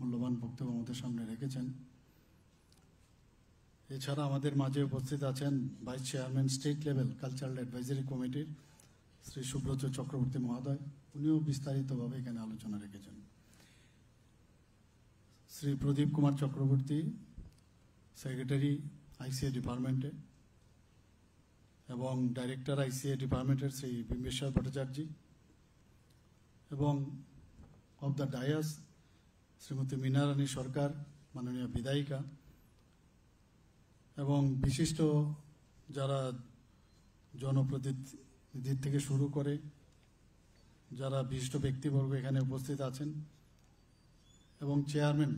মূল্যবান বক্তব্য আমাদের সামনে রেখেছেন। এছাড়া আমাদের মাঝে উপস্থিত আছেন vice chairman state level cultural advisory কমিটির শ্রী সুব্রত চক্রবর্তী মহোদয়, উনিও বিস্তারিতভাবে এখানে আলোচনা রেখেছেন। শ্রী প্রদীপ কুমার চক্রবর্তী, সেক্রেটারি আইসিএ ডিপার্টমেন্টে, এবং ডাইরেক্টর আইসিএ ডিপার্টমেন্টের শ্রী বিম্বেশ্বর ভট্টাচার্য, এবং of the dais Shrimati Meena Rani Sarkar, মাননীয় বিধায়িকা, এবং বিশিষ্ট যারা জনপ্রতিনিধির থেকে শুরু করে যারা বিশিষ্ট ব্যক্তিবর্গ এখানে উপস্থিত আছেন, এবং চেয়ারম্যান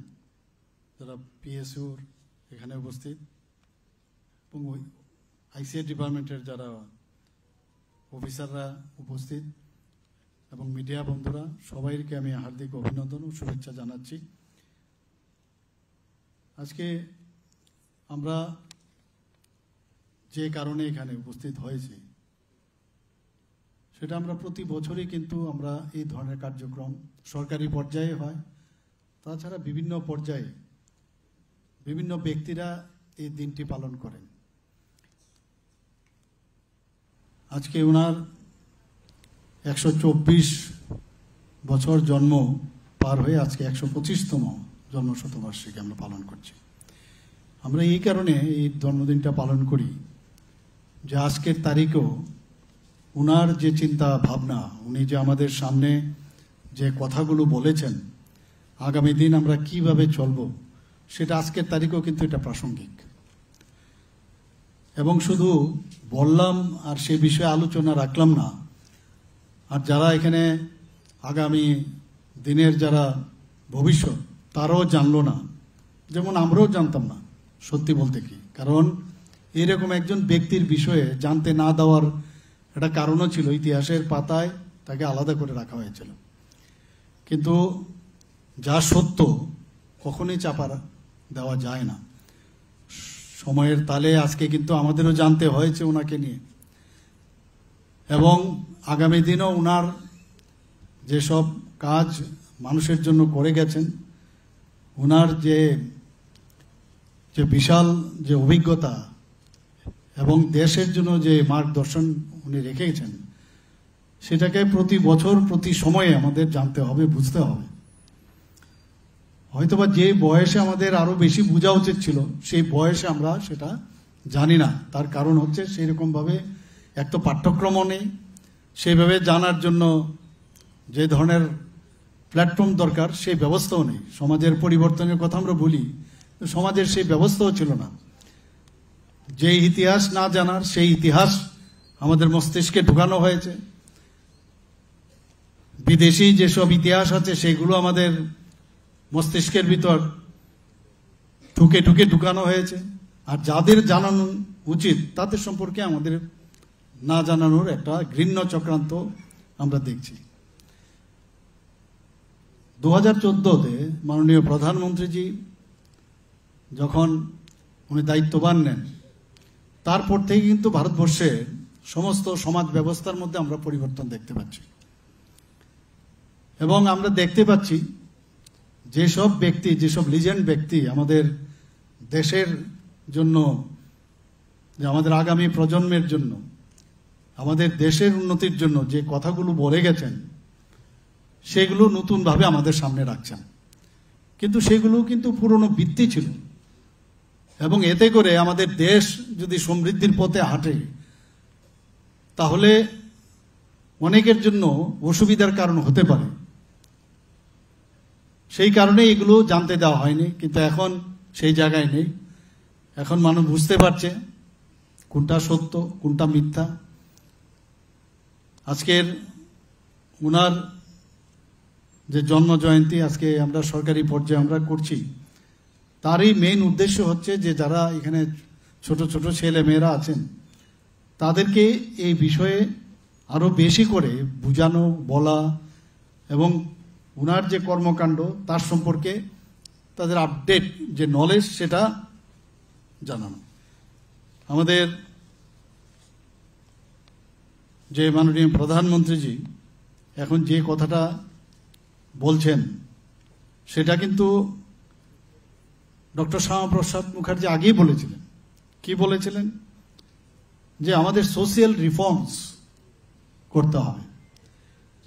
যারা পিএসইউর এখানে উপস্থিত, এবং আইসিএ ডিপার্টমেন্টের যারা অফিসাররা উপস্থিত, এবং মিডিয়া বন্ধুরা, সবাইকে আমি হার্দিক অভিনন্দন ও শুভেচ্ছা জানাচ্ছি। আজকে আমরা যে কারণে এখানে উপস্থিত হয়েছি সেটা আমরা প্রতি বছরই কিন্তু আমরা এই ধরনের কার্যক্রম সরকারি পর্যায়ে হয়, তাছাড়া বিভিন্ন পর্যায়ে বিভিন্ন ব্যক্তিরা এই দিনটি পালন করেন। আজকে ওনার 124 বছর জন্ম পার হয়ে আজকে 125তম জন্মশতবার্ষিকী আমরা পালন করছি। আমরা এই কারণে এই জন্মদিনটা পালন করি যে আজকের তারিখেও উনার যে চিন্তা ভাবনা, উনি যে আমাদের সামনে যে কথাগুলো বলেছেন আগামী দিন আমরা কিভাবে চলব, সেটা আজকের তারিখেও কিন্তু এটা প্রাসঙ্গিক। এবং শুধু বললাম আর সে বিষয়ে আলোচনা রাখলাম না, আর যারা এখানে আগামী দিনের যারা ভবিষ্যৎ তারাও জানলো না, যেমন আমরাও জানতাম না সত্যি বলতে কি, কারণ এরকম একজন ব্যক্তির বিষয়ে জানতে না দেওয়ার একটা কারণও ছিল, ইতিহাসের পাতায় তাকে আলাদা করে রাখা হয়েছিল। কিন্তু যা সত্য কখনোই চাপা দেওয়া যায় না। সময়ের তালে আজকে কিন্তু আমাদেরও জানতে হয়েছে ওনাকে নিয়ে, এবং আগামী দিনও ওনার যেসব কাজ মানুষের জন্য করে গেছেন, ওনার যে বিশাল যে অভিজ্ঞতা এবং দেশের জন্য যে মার্গদর্শন উনি রেখেছেন, সেটাকে প্রতি বছর প্রতি সময়ে আমাদের জানতে হবে, বুঝতে হবে। হয়তোবা যে বয়সে আমাদের আরো বেশি বোঝা উচিত ছিল, সেই বয়সে আমরা সেটা জানি না। তার কারণ হচ্ছে সেই রকম ভাবে এক তো পাঠ্যক্রমও নেই, সেইভাবে জানার জন্য যে ধরনের প্ল্যাটফর্ম দরকার সেই ব্যবস্থাও নেই। সমাজের পরিবর্তনের কথা আমরা বলি, সমাজের সেই ব্যবস্থাও ছিল না। যে ইতিহাস না জানার সেই ইতিহাস আমাদের মস্তিষ্কে ঢুকানো হয়েছে। বিদেশি যেসব ইতিহাস আছে সেগুলো আমাদের মস্তিষ্কের ভিতর ঠুকে ঠুকে ঢুকানো হয়েছে। আর যাদের জানানো উচিত তাদের সম্পর্কে আমাদের না জানানোর একটা ঘৃণ্য চক্রান্ত আমরা দেখছি। 2014-তে মাননীয় প্রধানমন্ত্রীজি যখন উনি দায়িত্বভার নেন, তারপর থেকে কিন্তু ভারতবর্ষের সমস্ত সমাজ ব্যবস্থার মধ্যে আমরা পরিবর্তন দেখতে পাচ্ছি। এবং আমরা দেখতে পাচ্ছি যেসব ব্যক্তি, যেসব লিজেন্ড ব্যক্তি আমাদের দেশের জন্য, আমাদের আগামী প্রজন্মের জন্য, আমাদের দেশের উন্নতির জন্য যে কথাগুলো বলে গেছেন, সেগুলো নতুনভাবে আমাদের সামনে রাখছেন। কিন্তু সেগুলো কিন্তু পুরনো ভিত্তি ছিল, এবং এতে করে আমাদের দেশ যদি সমৃদ্ধির পথে হাঁটে তাহলে অনেকের জন্য অসুবিধার কারণ হতে পারে। সেই কারণে এগুলো জানতে দেওয়া হয়নি, কিন্তু এখন সেই জায়গায় নেই। এখন মানুষ বুঝতে পারছে কোনটা সত্য কোনটা মিথ্যা। আজকের উনার যে জন্ম জয়ন্তী আজকে আমরা সরকারি পর্যায়ে আমরা করছি, তারই মেইন উদ্দেশ্য হচ্ছে যে যারা এখানে ছোট ছোট ছেলে মেয়েরা আছেন তাদেরকে এই বিষয়ে আরো বেশি করে বুঝানো, বলা, এবং উনার যে কর্মকাণ্ড তার সম্পর্কে তাদের আপডেট যে নলেজ সেটা জানানো। আমাদের যে মাননীয় প্রধানমন্ত্রীজি এখন যে কথাটা বলছেন সেটা কিন্তু ডক্টর শ্যামাপ্রসাদ মুখার্জি আগেই বলেছিলেন। কি বলেছিলেন? যে আমাদের সোশিয়াল রিফর্মস করতে হবে।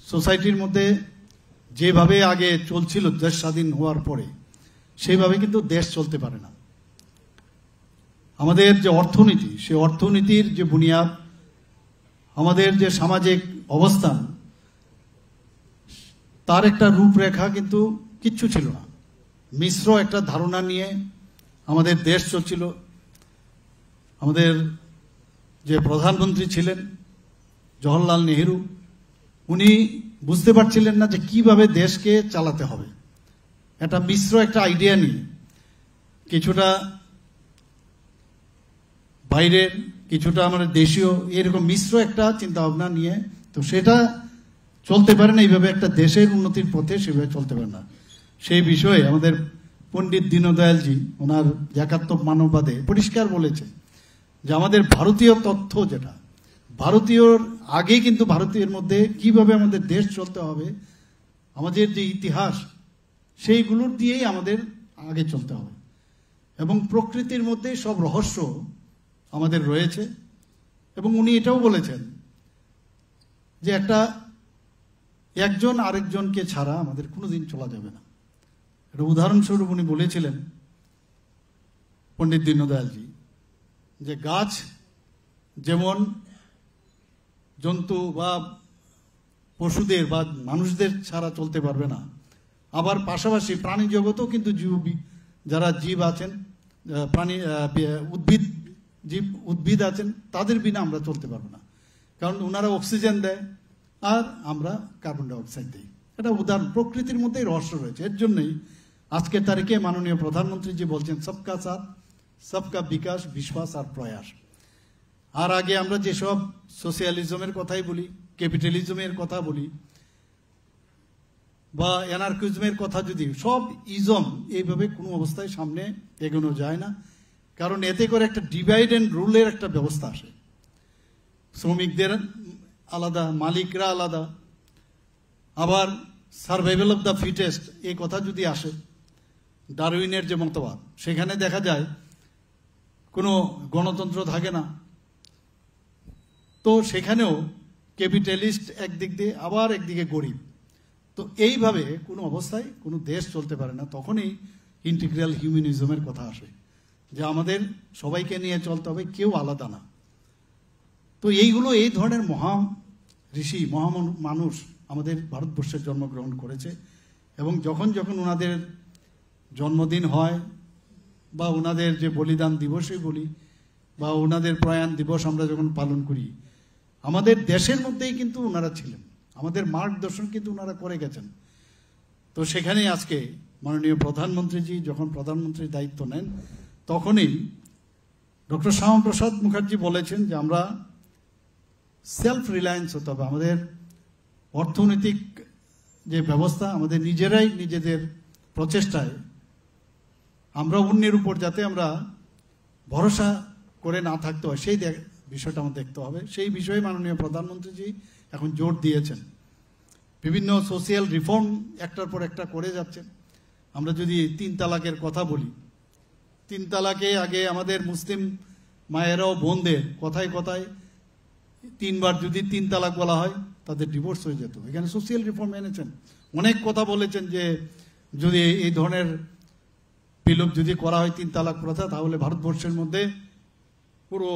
সোসাইটির মধ্যে যেভাবে আগে চলছিল দেশ স্বাধীন হওয়ার পরে, সেইভাবে কিন্তু দেশ চলতে পারে না। আমাদের যে অর্থনীতি, সেই অর্থনীতির যে বুনিয়াদ, আমাদের যে সামাজিক অবস্থান, তার একটা রূপরেখা কিন্তু কিচ্ছু ছিল না। মিশ্র একটা ধারণা নিয়ে আমাদের দেশ চলছিল। আমাদের যে প্রধানমন্ত্রী ছিলেন জওহরলাল নেহেরু, উনি বুঝতে পারছিলেন না যে কিভাবে দেশকে চালাতে হবে। একটা মিশ্র একটা আইডিয়া নিয়ে, কিছুটা বাইরের, কিছুটা আমাদের দেশীয়, এরকম মিশ্র একটা চিন্তা ভাবনা নিয়ে, তো সেটা চলতে পারে না এইভাবে। একটা দেশের উন্নতির পথে সেভাবে চলতে পারে না। সেই বিষয়ে আমাদের পণ্ডিত দীনদয়ালজি ওনার একাত্ম মানববাদে পরিষ্কার বলেছে যে আমাদের ভারতীয় তথ্য, যেটা ভারতীয়র আগে কিন্তু ভারতীয়ের মধ্যে কিভাবে আমাদের দেশ চলতে হবে, আমাদের যে ইতিহাস, সেইগুলোর দিয়েই আমাদের আগে চলতে হবে। এবং প্রকৃতির মধ্যে সব রহস্য আমাদের রয়েছে। এবং উনি এটাও বলেছেন যে একজন আরেকজনকে ছাড়া আমাদের কোনোদিন চলা যাবে না। এটা উদাহরণস্বরূপ উনি বলেছিলেন, পণ্ডিত দীনদয়ালজি, যে গাছ যেমন জন্তু বা পশুদের বা মানুষদের ছাড়া চলতে পারবে না, আবার পাশাপাশি প্রাণী জগতেও কিন্তু যারা জীব আছেন, উদ্ভিদ আছেন, তাদের বিনা আমরা চলতে পারবো না। কারণ ওনারা অক্সিজেন দেয় আর আমরা কার্বন ডাইঅক্সাইড দিই। এটা উদাহরণ, প্রকৃতির মধ্যেই রহস্য রয়েছে। এর জন্যই আজকের তারিখে মাননীয় প্রধানমন্ত্রী জি বলছেন সবকা সাথ, সবকা বিকাশ, বিশ্বাস আর প্রয়াস। আর আগে আমরা যেসব সোশিয়ালিজমের কথাই বলি, ক্যাপিটালিজমের কথা বলি বা অ্যানার্কিজমের কথা, যদি সব ইজম, এইভাবে কোনো অবস্থায় সামনে এগোনো যায় না। কারণ এতে করে একটা ডিভাইড অ্যান্ড রুলের একটা ব্যবস্থা আসে। শ্রমিকদের আলাদা, মালিকরা আলাদা, আবার সার্ভাইভাল অফ দ্য ফিটেস্ট এই কথা যদি আসে, ডারউইনের যে মতবাদ, সেখানে দেখা যায় কোনো গণতন্ত্র থাকে না। তো সেখানেও ক্যাপিটালিস্ট একদিক দিয়ে, আবার একদিকে গরিব। তো এইভাবে কোনো অবস্থায় কোনো দেশ চলতে পারে না। তখনই ইন্টিগ্রাল হিউম্যানিজমের কথা আসে, যে আমাদের সবাইকে নিয়ে চলতে হবে, কেউ আলাদা না। তো এইগুলো, এই ধরনের মহা ঋষি, মানুষ আমাদের ভারতবর্ষে জন্মগ্রহণ করেছে। এবং যখন যখন ওনাদের জন্মদিন হয় বা ওনাদের যে বলিদান দিবসই বলি বা ওনাদের প্রয়াণ দিবস আমরা যখন পালন করি, আমাদের দেশের মধ্যেই কিন্তু ওনারা ছিলেন, আমাদের মার্গদর্শন কিন্তু ওনারা করে গেছেন। তো সেখানেই আজকে মাননীয় প্রধানমন্ত্রীজি যখন প্রধানমন্ত্রীর দায়িত্ব নেন, তখনই ডক্টর শ্যামাপ্রসাদ মুখার্জি বলেছেন যে আমরা সেলফ রিলায়েন্স হতে হবে। আমাদের অর্থনৈতিক যে ব্যবস্থা, আমাদের নিজেরাই নিজেদের প্রচেষ্টায় আমরা অন্যের উপর যাতে আমরা ভরসা করে না থাকতে হয়, সেই বিষয়টা আমাদের দেখতে হবে। সেই বিষয়ে মাননীয় প্রধানমন্ত্রীজি এখন জোর দিয়েছেন। বিভিন্ন সোশিয়াল রিফর্ম একটার পর একটা করে যাচ্ছেন। আমরা যদি 3 তালাকের কথা বলি, 3 তালাকে আগে আমাদের মুসলিম মায়েরাও বোনদের কথায় কথায় 3 বার যদি 3 তালাক বলা হয়, তাদের ডিভোর্স হয়ে যেত। এখানে সোশিয়াল রিফর্ম এনেছেন, অনেক কথা বলেছেন যে যদি এই ধরনের বিলোপ যদি করা হয় 3 তালাক প্রথা, তাহলে ভারতবর্ষের মধ্যে পুরো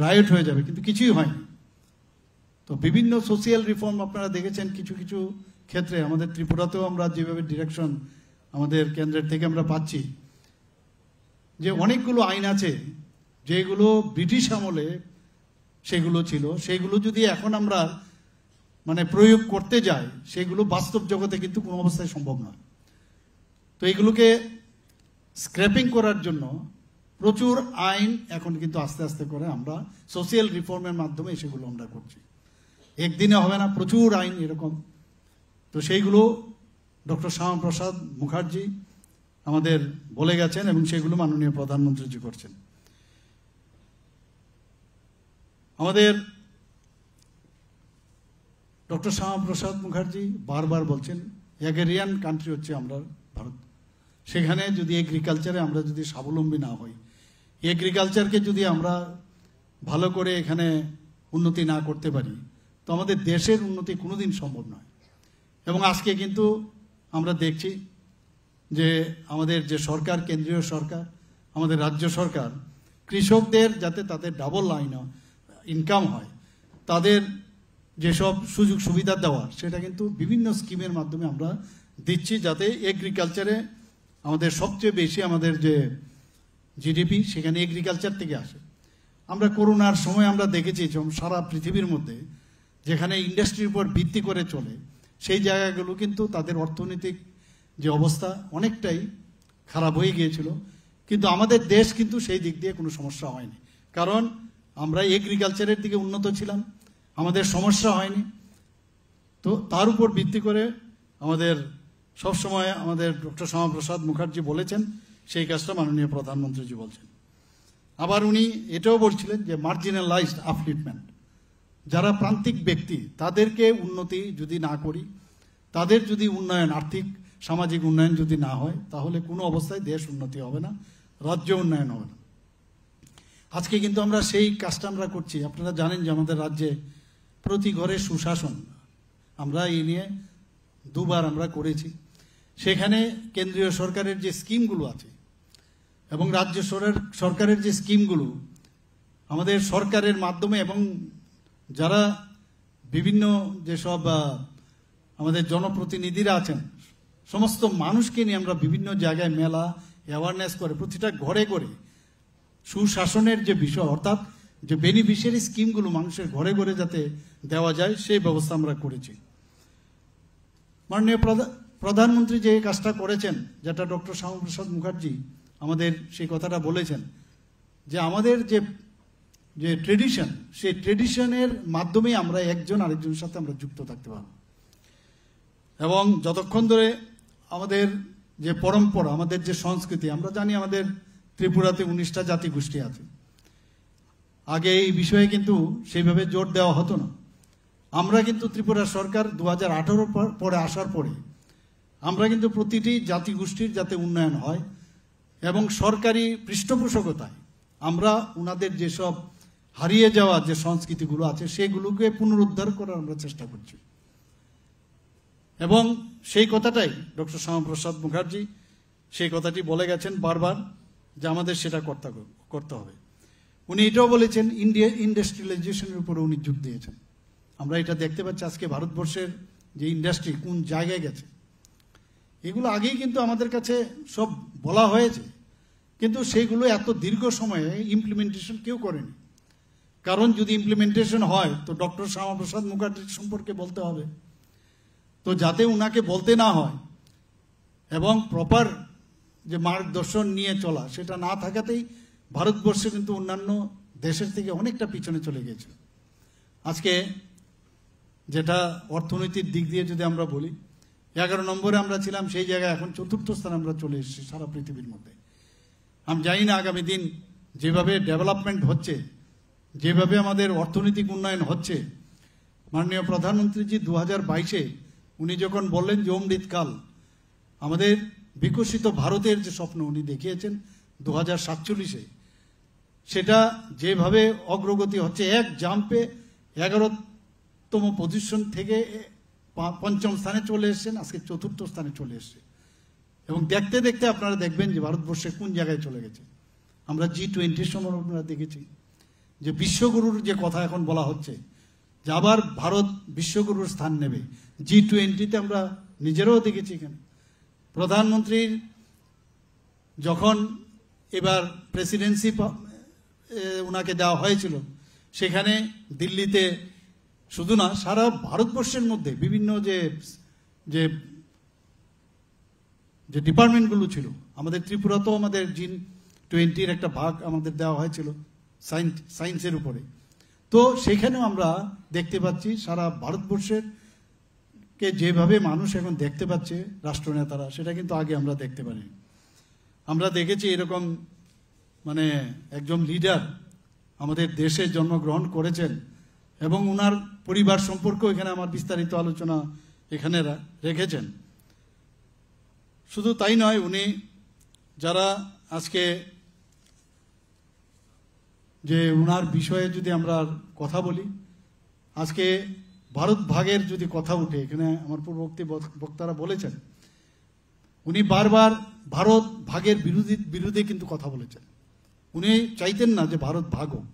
রায়ট হয়ে যাবে, কিন্তু কিছুই হয়নি। তো বিভিন্ন সোশিয়াল রিফর্ম আপনারা দেখেছেন কিছু কিছু ক্ষেত্রে। আমাদের ত্রিপুরাতেও আমরা যেভাবে ডিরেকশন আমাদের কেন্দ্রের থেকে আমরা পাচ্ছি, যে অনেকগুলো আইন আছে যেগুলো ব্রিটিশ আমলে সেগুলো ছিল, সেগুলো যদি এখন আমরা প্রয়োগ করতে যাই, সেগুলো বাস্তব জগতে কিন্তু কোনো অবস্থায় সম্ভব নয়। তো এগুলোকে স্ক্র্যাপিং করার জন্য প্রচুর আইন এখন কিন্তু আস্তে আস্তে করে আমরা সোশিয়াল রিফর্মের মাধ্যমে সেগুলো আমরা করছি। একদিনে হবে না, প্রচুর আইন এরকম। তো সেইগুলো ডক্টর শ্যামাপ্রসাদ মুখার্জি আমাদের বলে গেছেন এবং সেগুলো মাননীয় প্রধানমন্ত্রীজি করছেন। আমাদের ডক্টর শ্যামাপ্রসাদ মুখার্জি বারবার বলছেন এগ্রিয়ান কান্ট্রি হচ্ছে আমরা ভারত। সেখানে যদি এগ্রিকালচারে আমরা যদি স্বাবলম্বী না হই, এগ্রিকালচারকে যদি আমরা ভালো করে এখানে উন্নতি না করতে পারি, তো আমাদের দেশের উন্নতি কোনোদিন সম্ভব নয়। এবং আজকে কিন্তু আমরা দেখছি যে আমাদের যে সরকার, কেন্দ্রীয় সরকার, আমাদের রাজ্য সরকার কৃষকদের যাতে তাদের ডাবল লাইন ইনকাম হয়, তাদের যেসব সুযোগ সুবিধা দেওয়া, সেটা কিন্তু বিভিন্ন স্কিমের মাধ্যমে আমরা দিচ্ছি, যাতে এগ্রিকালচারে আমাদের সবচেয়ে বেশি আমাদের যে জিডিপি সেখানে এগ্রিকালচার থেকে আসে। আমরা করোনার সময় আমরা দেখেছি সারা পৃথিবীর মধ্যে যেখানে ইন্ডাস্ট্রির উপর ভিত্তি করে চলে, সেই জায়গাগুলো কিন্তু তাদের অর্থনৈতিক যে অবস্থা অনেকটাই খারাপ হয়ে গিয়েছিল। কিন্তু আমাদের দেশ কিন্তু সেই দিক দিয়ে কোনো সমস্যা হয়নি, কারণ আমরা এগ্রিকালচারের দিকে উন্নত ছিলাম, আমাদের সমস্যা হয়নি। তো তার উপর ভিত্তি করে আমাদের সবসময় আমাদের ডক্টর শ্যামাপ্রসাদ মুখার্জি বলেছেন, সেই কাজটা মাননীয় প্রধানমন্ত্রীজি বলছেন। আবার উনি এটাও বলছিলেন যে মার্জিনালাইজড আপলিফটমেন্ট, যারা প্রান্তিক ব্যক্তি তাদেরকে উন্নতি যদি না করি, তাদের যদি উন্নয়ন, আর্থিক সামাজিক উন্নয়ন যদি না হয়, তাহলে কোনো অবস্থায় দেশ উন্নতি হবে না, রাজ্য উন্নয়ন হবে না। আজকে কিন্তু আমরা সেই কাজটা আমরা করছি। আপনারা জানেন যে আমাদের রাজ্যে প্রতি ঘরে সুশাসন, আমরা এই নিয়ে দুবার আমরা করেছি। সেখানে কেন্দ্রীয় সরকারের যে স্কিমগুলো আছে এবং রাজ্য সরকারের যে স্কিমগুলো আমাদের সরকারের মাধ্যমে, এবং যারা বিভিন্ন যেসব আমাদের জনপ্রতিনিধিরা আছেন, সমস্ত মানুষকে নিয়ে আমরা বিভিন্ন জায়গায় মেলা, অ্যাওয়ারনেস করে প্রতিটা ঘরে ঘরে সুশাসনের যে বিষয়, অর্থাৎ যে বেনিফিশিয়ারি স্কিমগুলো মানুষের ঘরে ঘরে যাতে দেওয়া যায়, সেই ব্যবস্থা আমরা করেছি। মাননীয় প্রধানমন্ত্রী যে কাজটা করেছেন, যেটা ডক্টর শ্যামাপ্রসাদ মুখার্জি আমাদের সেই কথাটা বলেছেন, যে আমাদের যে ট্রেডিশন, সেই ট্রেডিশনের মাধ্যমে আমরা একজন আরেকজনের সাথে আমরা যুক্ত থাকতে পারব। এবং যতক্ষণ ধরে আমাদের যে পরম্পরা, আমাদের যে সংস্কৃতি, আমরা জানি আমাদের ত্রিপুরাতে 19টা জাতিগোষ্ঠী আছে। আগে এই বিষয়ে কিন্তু সেইভাবে জোর দেওয়া হতো না। আমরা কিন্তু ত্রিপুরা সরকার 2018 পরে আসার পরে আমরা কিন্তু প্রতিটি জাতিগোষ্ঠীর যাতে উন্নয়ন হয় এবং সরকারি পৃষ্ঠপোষকতায় আমরা ওনাদের যেসব হারিয়ে যাওয়া যে সংস্কৃতিগুলো আছে সেগুলোকে পুনরুদ্ধার করার আমরা চেষ্টা করছি। এবং সেই কথাটাই ডক্টর শ্যামাপ্রসাদ মুখার্জি সেই কথাটি বলে গেছেন বারবার, যে আমাদের সেটা করতে হবে। উনি এটাও বলেছেন ইন্ডাস্ট্রিয়ালাইজেশনের উপরে উনি জোর দিয়েছেন। আমরা এটা দেখতে পাচ্ছি আজকে ভারতবর্ষের যে ইন্ডাস্ট্রি কোন জায়গায় গেছে, এগুলো আগেই কিন্তু আমাদের কাছে সব বলা হয়েছে, কিন্তু সেইগুলো এত দীর্ঘ সময়ে ইমপ্লিমেন্টেশন কেউ করেনি। কারণ যদি ইমপ্লিমেন্টেশন হয় তো ডক্টর শ্যামাপ্রসাদ মুখার্জি সম্পর্কে বলতে হবে, তো যাতে উনাকে বলতে না হয় এবং প্রপার যে মার্গদর্শন নিয়ে চলা, সেটা না থাকাতেই ভারতবর্ষে কিন্তু অন্যান্য দেশের থেকে অনেকটা পিছনে চলে গেছে। আজকে যেটা অর্থনৈতিক দিক দিয়ে যদি আমরা বলি, 11 নম্বরে আমরা ছিলাম, সেই জায়গায় এখন 4র্থ স্থানে আমরা চলে এসেছি সারা পৃথিবীর মধ্যে। আমি জানি না আগামী দিন যেভাবে ডেভেলপমেন্ট হচ্ছে, যেভাবে আমাদের অর্থনৈতিক উন্নয়ন হচ্ছে, মাননীয় প্রধানমন্ত্রীজি 2022-এ উনি যখন বললেন যে অমৃতকাল, আমাদের বিকশিত ভারতের যে স্বপ্ন উনি দেখিয়েছেন 2047-এ, সেটা যেভাবে অগ্রগতি হচ্ছে, এক জাম্পে 11তম পজিশন থেকে 5ম স্থানে চলে এসেছেন, আজকে 4র্থ স্থানে চলে এসছে। এবং দেখতে দেখতে আপনারা দেখবেন যে ভারতবর্ষে কোন জায়গায় চলে গেছে। আমরা G20 সময় আপনারা দেখেছি যে বিশ্বগুরুর যে কথা এখন বলা হচ্ছে, যে আবার ভারত বিশ্বগুরুর স্থান নেবে। G20-তে আমরা নিজেরাও দেখেছি। এখানে প্রধানমন্ত্রীর যখন এবার প্রেসিডেন্সি ওনাকে দেওয়া হয়েছিল, সেখানে দিল্লিতে শুধু না, সারা ভারতবর্ষের মধ্যে বিভিন্ন যে ডিপার্টমেন্টগুলো ছিল, আমাদের ত্রিপুরাতেও আমাদের G20-র একটা ভাগ আমাদের দেওয়া হয়েছিল সায়েন্সের উপরে। তো সেখানেও আমরা দেখতে পাচ্ছি সারা ভারতবর্ষের কে যেভাবে মানুষ এখন দেখতে পাচ্ছে রাষ্ট্রনেতারা, সেটা কিন্তু আগে আমরা দেখতে পারি। আমরা দেখেছি এরকম মানে একজন লিডার আমাদের দেশে জন্মগ্রহণ করেছেন এবং ওনার পরিবার সম্পর্কেও এখানে আমার বিস্তারিত আলোচনা এখানে রেখেছেন। শুধু তাই নয়, উনি যারা আজকে যে উনার বিষয়ে যদি আমরা কথা বলি, আজকে ভারত ভাগের যদি কথা উঠে, এখানে আমার পূর্ববর্তী বক্তারা বলেছেন, উনি বারবার ভারত ভাগের বিরুদ্ধে কিন্তু কথা বলেছেন। উনি চাইতেন না যে ভারত ভাগ হোক,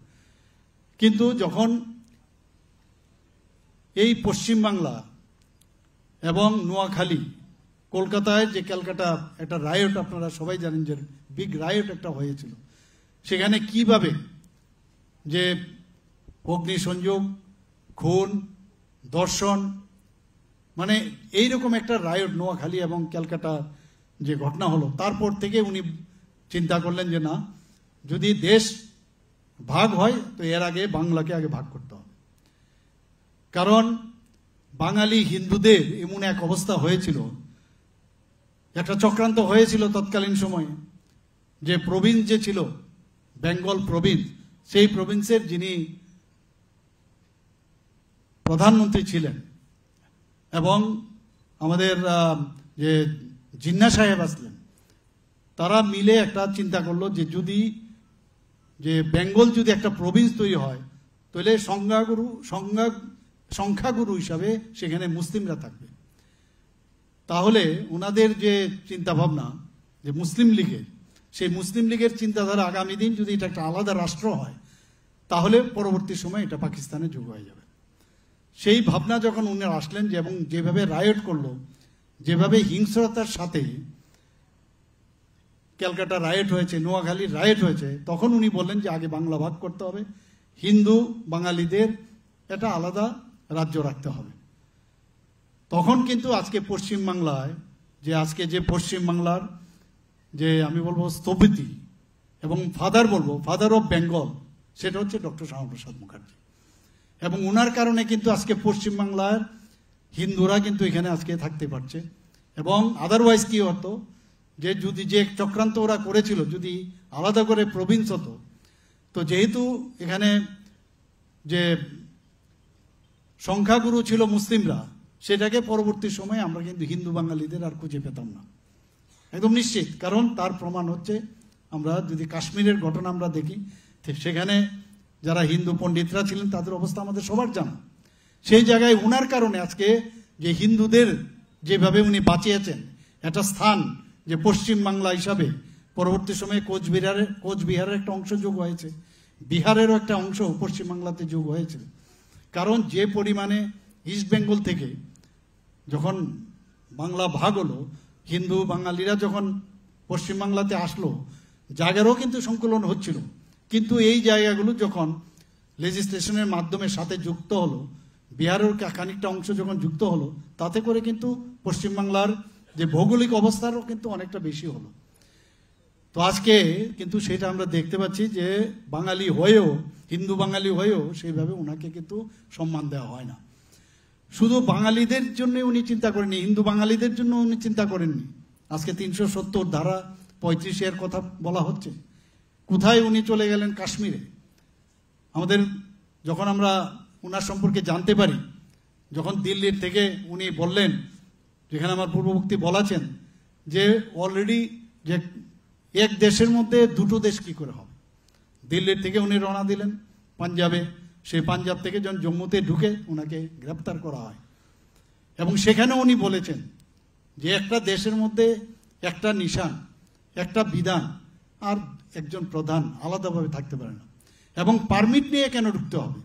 কিন্তু যখন এই পশ্চিমবাংলা এবং নোয়াখালী, কলকাতায় যে ক্যালকাটা একটা রায়ট, আপনারা সবাই জানেন যে বিগ রায়ট একটা হয়েছিল, সেখানে কিভাবে যে অগ্নিসংযোগ, খুন, ধর্ষণ, মানে এইরকম একটা রায়ট নোয়াখালী এবং ক্যালকাটা যে ঘটনা হলো, তারপর থেকে উনি চিন্তা করলেন যে না, যদি দেশ ভাগ হয় তো এর আগে বাংলাকে আগে ভাগ করতে হবে। কারণ বাঙালি হিন্দুদের এমন এক অবস্থা হয়েছিল, একটা চক্রান্ত হয়েছিল তৎকালীন সময়ে, যে প্রভিন্স যে ছিল বেঙ্গল প্রভিন্স, সেই প্রভিন্সের যিনি প্রধানমন্ত্রী ছিলেন এবং আমাদের যে জিন্না সাহেব আসলেন, তারা মিলে একটা চিন্তা করলো যে যদি যে বেঙ্গল যদি একটা প্রভিন্স তৈরি হয়, তাহলে সংখ্যাগুরু হিসাবে সেখানে মুসলিমরা থাকবে। তাহলে ওনাদের যে চিন্তা ভাবনা যে মুসলিম লীগের, সেই মুসলিম লীগের চিন্তাধারা আগামী দিন যদি এটা একটা আলাদা রাষ্ট্র হয়, তাহলে পরবর্তী সময় এটা পাকিস্তানে যোগ হয়ে যাবে। সেই ভাবনা যখন উনি আসলেন, যে এবং যেভাবে রায়ট করলো, যেভাবে হিংস্রতার সাথে ক্যালকাটা রায়ট হয়েছে, নোয়াখালী রায়ট হয়েছে, তখন উনি বললেন যে আগে বাংলা ভাগ করতে হবে, হিন্দু বাঙালিদের এটা আলাদা রাজ্য রাখতে হবে। তখন কিন্তু আজকে পশ্চিমবাংলায় যে আজকে যে পশ্চিমবাংলার যে আমি বলবো স্থপতি এবং ফাদার অফ বেঙ্গল, সেটা হচ্ছে ডক্টর শ্যামাপ্রসাদ মুখার্জি। এবং ওনার কারণে কিন্তু আজকে পশ্চিমবাংলার হিন্দুরা কিন্তু এখানে আজকে থাকতে পারছে। এবং আদারওয়াইজ কি হতো, যে যদি যে চক্রান্ত ওরা করেছিল, যদি আলাদা করে প্রভিন্স হতো, তো যেহেতু এখানে যে সংখ্যাগুরু ছিল মুসলিমরা, সেটাকে পরবর্তী সময়ে আমরা কিন্তু হিন্দু বাঙালিদের আর খুঁজে পেতাম না, একদম নিশ্চিত। কারণ তার প্রমাণ হচ্ছে, আমরা যদি কাশ্মীরের ঘটনা আমরা দেখি, সেখানে যারা হিন্দু পণ্ডিতরা ছিলেন তাদের অবস্থা আমাদের সবার জানা। সেই জায়গায় উনার কারণে আজকে যে হিন্দুদের যেভাবে উনি বাঁচিয়েছেন একটা স্থান, যে পশ্চিম বাংলা হিসাবে পরবর্তী সময়ে কোচবিহারের একটা অংশ যোগ হয়েছে, বিহারেরও একটা অংশ পশ্চিমবাংলাতে যোগ হয়েছে। কারণ যে পরিমাণে ইস্ট বেঙ্গল থেকে যখন বাংলা ভাগ হলো, হিন্দু বাঙালিরা যখন পশ্চিমবাংলাতে আসলো, জায়গারও কিন্তু সংকলন হচ্ছিল, কিন্তু এই জায়গাগুলো যখন লেজিসলেশনের মাধ্যমে সাথে যুক্ত হলো, বিহারের খানিকটা অংশ যখন যুক্ত হলো, তাতে করে কিন্তু পশ্চিমবাংলার যে ভৌগোলিক অবস্থারও কিন্তু অনেকটা বেশি হলো। তো আজকে কিন্তু সেটা আমরা দেখতে পাচ্ছি যে বাঙালি হয়েও, হিন্দু বাঙালি হয়েও সেইভাবে ওনাকে কিন্তু সম্মান দেওয়া হয় না। শুধু বাঙালিদের জন্য উনি চিন্তা করেননি, হিন্দু বাঙালিদের জন্য উনি চিন্তা করেননি। আজকে 370 ধারা 35 এর কথা বলা হচ্ছে, কোথায় উনি চলে গেলেন? কাশ্মীরে। আমাদের যখন আমরা ওনার সম্পর্কে জানতে পারি, যখন দিল্লির থেকে উনি বললেন, যেখানে আমার পূর্ববর্তী বলেছেন যে অলরেডি যে এক দেশের মধ্যে দুটো দেশ কি করে হবে, দিল্লির থেকে উনি রওনা দিলেন পাঞ্জাবে, সেই পাঞ্জাব থেকে যখন জম্মুতে ঢুকে ওনাকে গ্রেপ্তার করা হয়। এবং সেখানে উনি বলেছেন যে একটা দেশের মধ্যে একটা নিশান, একটা বিধান আর একজন প্রধান আলাদাভাবে থাকতে পারে না, এবং পারমিট নিয়ে কেন ঢুকতে হবে।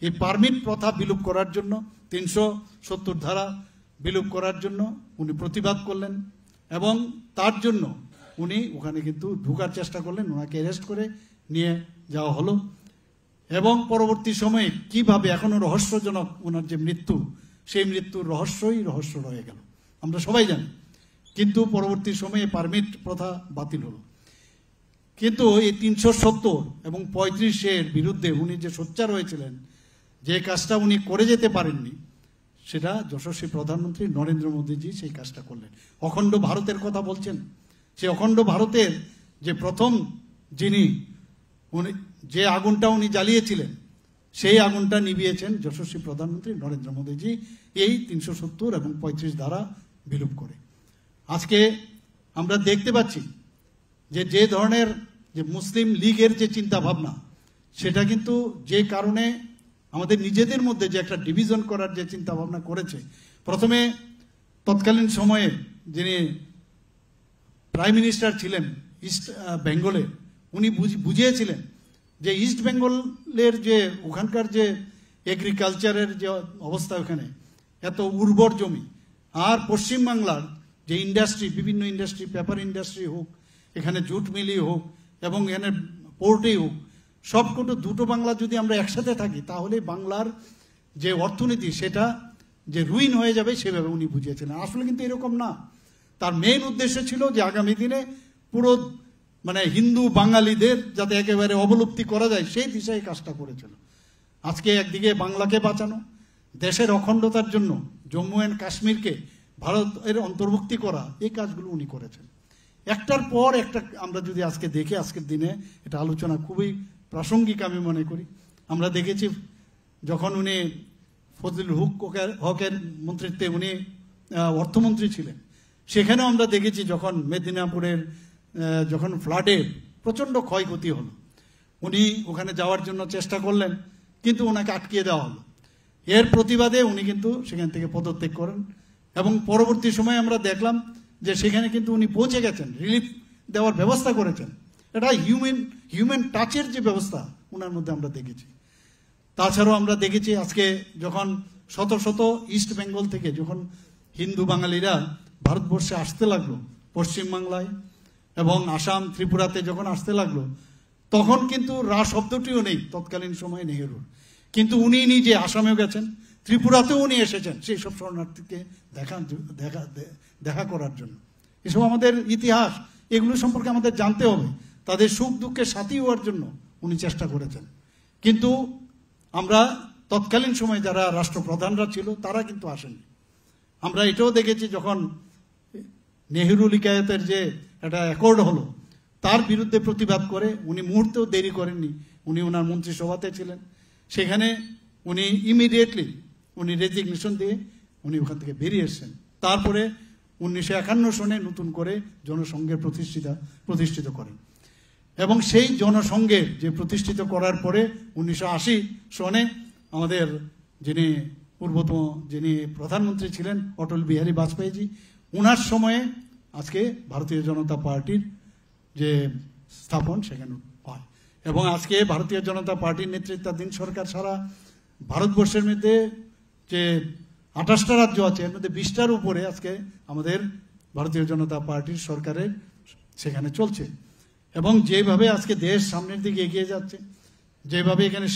এই পারমিট প্রথা বিলুপ করার জন্য, 370 ধারা বিলুপ করার জন্য উনি প্রতিবাদ করলেন, এবং তার জন্য উনি ওখানে কিন্তু ঢুকার চেষ্টা করলেন, ওনাকে অ্যারেস্ট করে নিয়ে যাওয়া হলো। এবং পরবর্তী সময়ে কিভাবে এখনো রহস্যজনক ওনার যে মৃত্যু, সেই মৃত্যুর রহস্য রয়ে গেল, আমরা সবাই জানি। কিন্তু পরবর্তী সময়ে পারমিট প্রথা বাতিল হলো। কিন্তু এই 370 এবং 35 এর বিরুদ্ধে উনি যে সোচ্চার হয়েছিলেন, যে কাজটা উনি করে যেতে পারেননি, সেটা যশস্বী প্রধানমন্ত্রী নরেন্দ্র মোদীজি সেই কাজটা করলেন। অখণ্ড ভারতের কথা বলছেন, সেই অখণ্ড ভারতের যে প্রথম যিনি উনি যে আগুনটা উনি জ্বালিয়েছিলেন, সেই আগুনটা নিভিয়েছেন যশস্বী প্রধানমন্ত্রী নরেন্দ্র মোদীজি, এই 370 এবং 35 ধারা বিলুপ করে। আজকে আমরা দেখতে পাচ্ছি যে ধরনের যে মুসলিম লীগের যে চিন্তা ভাবনা, সেটা কিন্তু যে কারণে আমাদের নিজেদের মধ্যে যে একটা ডিভিশন করার যে চিন্তা ভাবনা করেছে। প্রথমে তৎকালীন সময়ে যিনি প্রাইম মিনিস্টার ছিলেন ইস্ট বেঙ্গলে, উনি বুঝিয়েছিলেন যে ইস্ট বেঙ্গলের যে ওখানকার যে এগ্রিকালচারের যে অবস্থা, ওখানে এত উর্বর জমি, আর পশ্চিমবাংলার যে ইন্ডাস্ট্রি, বিভিন্ন ইন্ডাস্ট্রি, পেপার ইন্ডাস্ট্রি হোক, এখানে জুট মিলই হোক এবং এখানে পোর্টেই হোক, সবকটা দুটো বাংলা যদি আমরা একসাথে থাকি তাহলে বাংলার যে অর্থনীতি সেটা যে রুইন হয়ে যাবে, সেভাবে উনি বুঝিয়েছিলেন। আসলে কিন্তু এরকম না। তার মেইন উদ্দেশ্য ছিল যে আগামী দিনে পুরো মানে হিন্দু বাঙালিদের যাতে একেবারে অবলুপ্তি করা যায়, সেই দিশায় কাজটা করেছিল। আজকে একদিকে বাংলাকে বাঁচানো, দেশের অখণ্ডতার জন্য জম্মু অ্যান্ড কাশ্মীরকে ভারতের অন্তর্ভুক্তি করা, এই কাজগুলো উনি করেছেন। একটার পর একটা আমরা যদি আজকে দেখি, আজকের দিনে এটা আলোচনা খুবই প্রাসঙ্গিক আমি মনে করি। আমরা দেখেছি যখন উনি ফজলুল হকের মন্ত্রিত্বে উনি অর্থমন্ত্রী ছিলেন, সেখানেও আমরা দেখেছি যখন মেদিনীপুরের যখন ফ্লাডে প্রচণ্ড ক্ষয়ক্ষতি হলো, উনি ওখানে যাওয়ার জন্য চেষ্টা করলেন, কিন্তু ওনাকে আটকিয়ে দেওয়া হলো। এর প্রতিবাদে উনি কিন্তু সেখান থেকে পদত্যাগ করেন এবং পরবর্তী সময়ে আমরা দেখলাম যে সেখানে কিন্তু উনি পৌঁছে গেছেন, রিলিফ দেওয়ার ব্যবস্থা করেছেন। এটা হিউম্যান টাচের যে ব্যবস্থা ওনার মধ্যে আমরা দেখেছি। তাছাড়াও আমরা দেখেছি আজকে যখন শত শত ইস্ট বেঙ্গল থেকে যখন হিন্দু বাঙালিরা ভারতবর্ষে আসতে লাগলো, পশ্চিমবাংলায় এবং আসাম, ত্রিপুরাতে যখন আসতে লাগলো, তখন কিন্তু রা শব্দটিও নেই তৎকালীন সময়ে নেহেরুর। কিন্তু উনি নিজে আসামেও গেছেন, ত্রিপুরাতেও উনি এসেছেন সেই সব শরণার্থীকে দেখা করার জন্য। এসব আমাদের ইতিহাস, এগুলো সম্পর্কে আমাদের জানতে হবে। তাদের সুখ দুঃখের সাথী হওয়ার জন্য উনি চেষ্টা করেছেন। কিন্তু আমরা তৎকালীন সময়ে যারা রাষ্ট্রপ্রধানরা ছিল তারা কিন্তু আসেননি। আমরা এটাও দেখেছি যখন নেহেরু লিকায়তের যে একটা অ্যাকর্ড হলো, তার বিরুদ্ধে প্রতিবাদ করে উনি মুহূর্তেও দেরি করেননি। উনি ওনার মন্ত্রিসভাতে ছিলেন, সেখানে উনি ইমিডিয়েটলি উনি রেজিগনেশন দিয়ে উনি ওখান থেকে বেরিয়ে এসছেন। তারপরে 1951 সনে নতুন করে জনসংঘের প্রতিষ্ঠিত করেন এবং সেই জনসংঘের যে প্রতিষ্ঠিত করার পরে 1980 সনে আমাদের যিনি প্রধানমন্ত্রী ছিলেন অটল বিহারী বাজপেয়ীজি, ওনার সময়ে আজকে ভারতীয় জনতা পার্টির যে স্থাপন সেখানে হয় এবং আজকে ভারতীয় জনতা পার্টির নেতৃত্বাধীন সরকার সারা ভারতবর্ষের মধ্যে যে 28টা রাজ্য আছে, এর মধ্যে 20টার উপরে আজকে আমাদের ভারতীয় জনতা পার্টির সরকারের সেখানে চলছে। এবং যেভাবে আজকে দেশ সামনের দিকে এগিয়ে যাচ্ছে, যেভাবে এখানে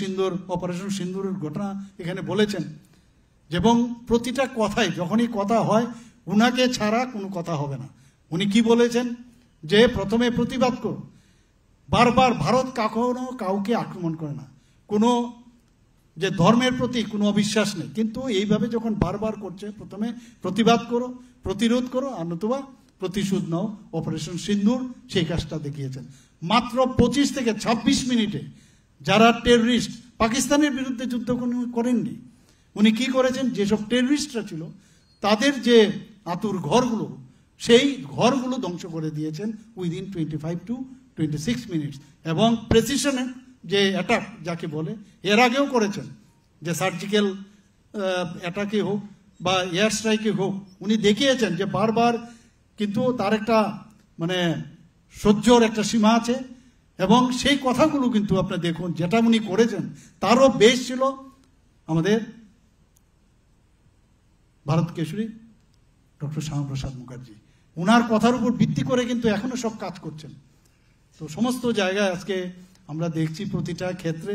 অপারেশন সিন্দুরের ঘটনা এখানে বলেছেন, এবং প্রতিটা কথায় যখনই কথা হয় উনাকে ছাড়া কোনো কথা হবে না। উনি কি বলেছেন যে প্রথমে প্রতিবাদ করো, বারবার ভারত কখনো কাউকে আক্রমণ করে না, কোনো যে ধর্মের প্রতি কোনো অবিশ্বাস নেই, কিন্তু এইভাবে যখন বারবার করছে প্রথমে প্রতিবাদ করো, প্রতিরোধ করো, আর নতুবা প্রতিশোধ নাও, অপারেশন সিন্দুর সেই কাজটা দেখিয়েছেন। মাত্র 25 থেকে 26 মিনিটে যারা টেররিস্ট পাকিস্তানের বিরুদ্ধে যুদ্ধ করেননি, উনি কি করেছেন, যেসব টেররিস্টরা ছিল তাদের যে আতুর ঘরগুলো, সেই ঘরগুলো ধ্বংস করে দিয়েছেন উইদিন 25 to 26 মিনিটস। এবং প্রেসিশনের যে অ্যাটাক যাকে বলে, এর আগেও করেছেন, যে সার্জিক্যাল অ্যাটাকে হোক বা এয়ার স্ট্রাইকে হোক, উনি দেখিয়েছেন যে বারবার, কিন্তু তার একটা মানে সহ্যর একটা সীমা আছে। এবং সেই কথাগুলো কিন্তু আপনি দেখুন, যেটা উনি করেছেন তারও বেশ ছিল আমাদের ভারত কেশরী ডক্টর শ্যামাপ্রসাদ মুখার্জি। ওনার কথার উপর ভিত্তি করে কিন্তু এখনো সব কাজ করছেন। তো সমস্ত জায়গায় আজকে আমরা দেখছি প্রতিটা ক্ষেত্রে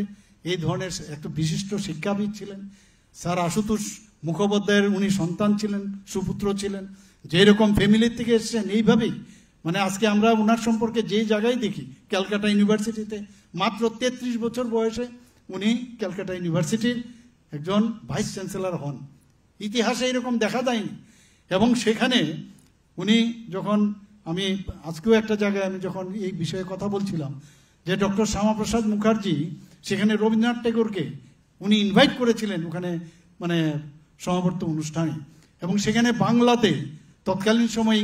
এই ধরনের একটা বিশিষ্ট শিক্ষাবিদ ছিলেন। স্যার আশুতোষ মুখোপাধ্যায়ের উনি সন্তান ছিলেন, সুপুত্র ছিলেন, যেরকম ফ্যামিলির থেকে এসছেন এইভাবেই মানে আজকে আমরা ওনার সম্পর্কে যেই জায়গায় দেখি, ক্যালকাটা ইউনিভার্সিটিতে মাত্র 33 বছর বয়সে উনি ক্যালকাটা ইউনিভার্সিটির একজন ভাইস চ্যান্সেলর হন। ইতিহাসে এরকম দেখা যায়নি। এবং সেখানে উনি যখন, আমি আজকেও একটা জায়গায় আমি যখন এই বিষয়ে কথা বলছিলাম, যে ডক্টর শ্যামাপ্রসাদ মুখার্জি সেখানে রবীন্দ্রনাথ ঠাকুরকে উনি ইনভাইট করেছিলেন ওখানে মানে সমাবর্তন অনুষ্ঠানে, এবং সেখানে বাংলাতে তৎকালীন সময়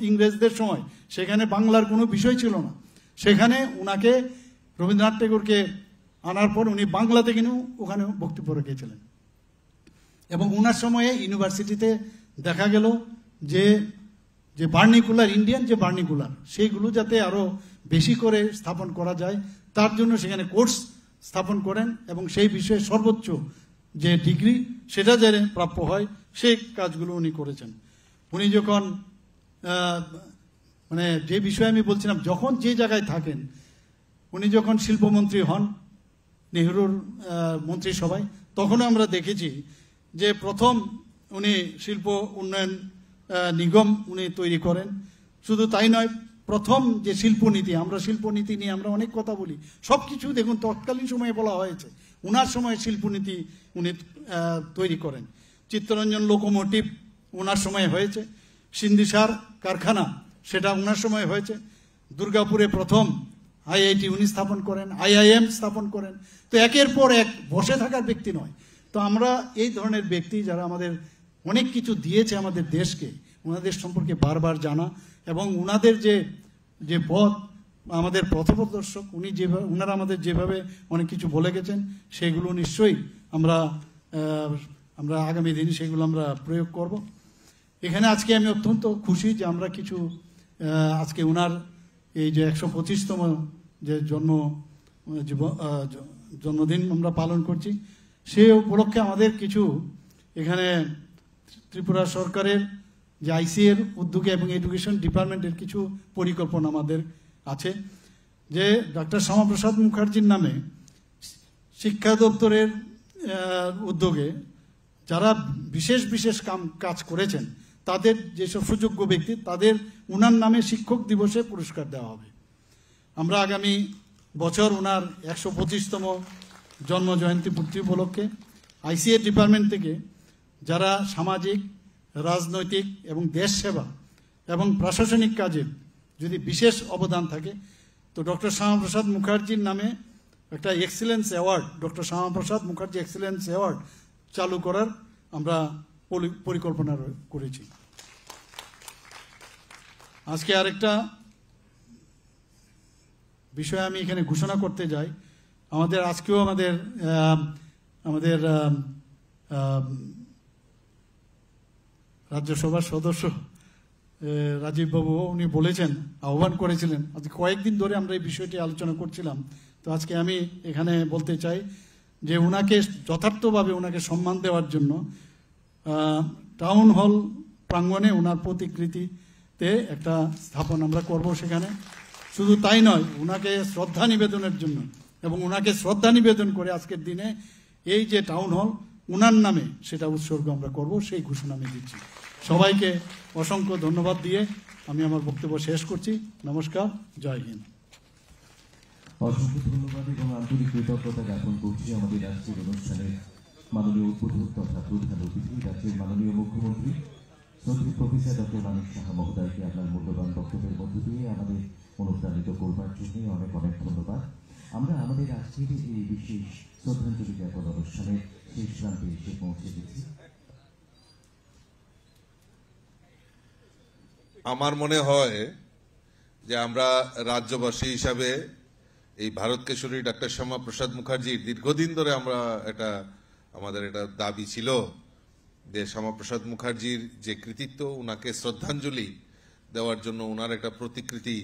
ইংরেজদের সময় সেখানে বাংলার কোনো বিষয় ছিল না। সেখানে উনাকে রবীন্দ্রনাথ ঠাকুরকে আনার পর উনি বাংলা থেকে ওখানে বক্তব্য রেখেছিলেন। এবং উনার সময়ে ইউনিভার্সিটিতে দেখা গেল যে যে বার্নিকুলার, ইন্ডিয়ান যে বার্নিকুলার, সেইগুলো যাতে আরও বেশি করে স্থাপন করা যায় তার জন্য সেখানে কোর্স স্থাপন করেন এবং সেই বিষয়ে সর্বোচ্চ যে ডিগ্রি সেটা যেন প্রাপ্য হয় সেই কাজগুলো উনি করেছেন। উনি যখন মানে যে বিষয়ে আমি বলছিলাম, যখন যে জায়গায় থাকেন, উনি যখন শিল্পমন্ত্রী হন নেহরুর মন্ত্রিসভায়, তখনও আমরা দেখেছি যে প্রথম উনি শিল্প উন্নয়ন নিগম উনি তৈরি করেন। শুধু তাই নয়, প্রথম যে শিল্পনীতি, আমরা শিল্পনীতি নিয়ে আমরা অনেক কথা বলি, সব কিছু দেখুন তৎকালীন সময়ে বলা হয়েছে, উনার সময় শিল্পনীতি উনি তৈরি করেন। চিত্তরঞ্জন লোকোমোটিভ ওনার সময় হয়েছে, সিন্দিসার কারখানা সেটা ওনার সময় হয়েছে, দুর্গাপুরে প্রথম আইআইটি উনি স্থাপন করেন, আইআইএম স্থাপন করেন। তো একের পর এক বসে থাকার ব্যক্তি নয়। তো আমরা এই ধরনের ব্যক্তি যারা আমাদের অনেক কিছু দিয়েছে আমাদের দেশকে, ওনাদের সম্পর্কে বারবার জানা এবং ওনাদের যে পথ, আমাদের পথপ্রদর্শক, ওনারা আমাদের যেভাবে অনেক কিছু বলে গেছেন সেগুলো নিশ্চয়ই আমরা আগামী দিনে সেগুলো আমরা প্রয়োগ করব। এখানে আজকে আমি অত্যন্ত খুশি যে আমরা কিছু আজকে ওনার এই যে 125তম যে জন্মদিন আমরা পালন করছি, সে উপলক্ষে আমাদের কিছু এখানে ত্রিপুরা সরকারের যে আইসিএর উদ্যোগে এবং এডুকেশন ডিপার্টমেন্টের কিছু পরিকল্পনা আমাদের আছে। যে ডক্টর শ্যামাপ্রসাদ মুখার্জির নামে শিক্ষা দপ্তরের উদ্যোগে যারা বিশেষ কাজ করেছেন তাদের যেসব সুযোগ্য ব্যক্তি, তাদের উনার নামে শিক্ষক দিবসে পুরস্কার দেওয়া হবে। আমরা আগামী বছর ওনার 125তম জন্ম জয়ন্তী পূর্তি উপলক্ষে আইসিএ ডিপার্টমেন্ট থেকে যারা সামাজিক, রাজনৈতিক এবং দেশ সেবা এবং প্রশাসনিক কাজে যদি বিশেষ অবদান থাকে, তো ডক্টর শ্যামাপ্রসাদ মুখার্জির নামে একটা excellence award, doctor Shyamaprasad Mukherjee excellence award চালু করার আমরা পরিকল্পনা করেছি। আজকে আরেকটা বিষয় আমি এখানে ঘোষণা করতে যাই। আজকেও আমাদের রাজ্যসভার সদস্য রাজীব বাবু উনি বলেছেন, আহ্বান করেছিলেন, আজ কয়েকদিন ধরে আমরা এই বিষয়টি আলোচনা করছিলাম। তো আজকে আমি এখানে বলতে চাই যে ওনাকে যথার্থভাবে ওনাকে সম্মান দেওয়ার জন্য টাউন হল প্রাঙ্গণে ওনার প্রতিকৃতিতে একটা স্থাপন আমরা করব সেখানে। শুধু তাই নয়, ওনাকে শ্রদ্ধা নিবেদনের জন্য এবং ওনাকে শ্রদ্ধা নিবেদন করে আজকের দিনে এই যে টাউন হল ওনার নামে সেটা উৎসর্গ আমরা করব, সেই ঘোষণা আমি দিচ্ছি। সবাইকে অসংখ্য ধন্যবাদ দিয়ে আমি আমার বক্তব্য শেষ করছি। নমস্কার, জয় হিন্দ। অসংখ্য ধন্যবাদ এবং আন্তরিক কৃতজ্ঞতা জ্ঞাপন করছি আমাদের আজকের অনুষ্ঠানের মাননীয় উদ্বোধক তথা প্রধান অতিথি রাজ্যের মাননীয় মুখ্যমন্ত্রী শ্রদ্ধেয় প্রফেসর ডক্টর মানিক সাহা মহোদয়কে আপনার মূল্যবান বক্তব্যের মধ্য দিয়ে আমাদের অনুপ্রাণিত করবার জন্য অনেক ধন্যবাদ। আমরা আমাদের আজকের এই বিশেষ শ্রদ্ধাঞ্জলি জ্ঞাপন অনুষ্ঠানের শেষ প্রান্তে এসে পৌঁছে গেছি। আমার মনে হয় যে আমরা রাজ্যবাসী হিসাবে এই ভারত কেশরী ডাক্তার শ্যামাপ্রসাদ মুখার্জির দীর্ঘদিন ধরে আমাদের এটা দাবি ছিল যে শ্যামাপ্রসাদ মুখার্জির যে কৃতিত্ব, উনাকে শ্রদ্ধাঞ্জলি দেওয়ার জন্য উনার একটা প্রতিকৃতি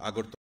আগরতলা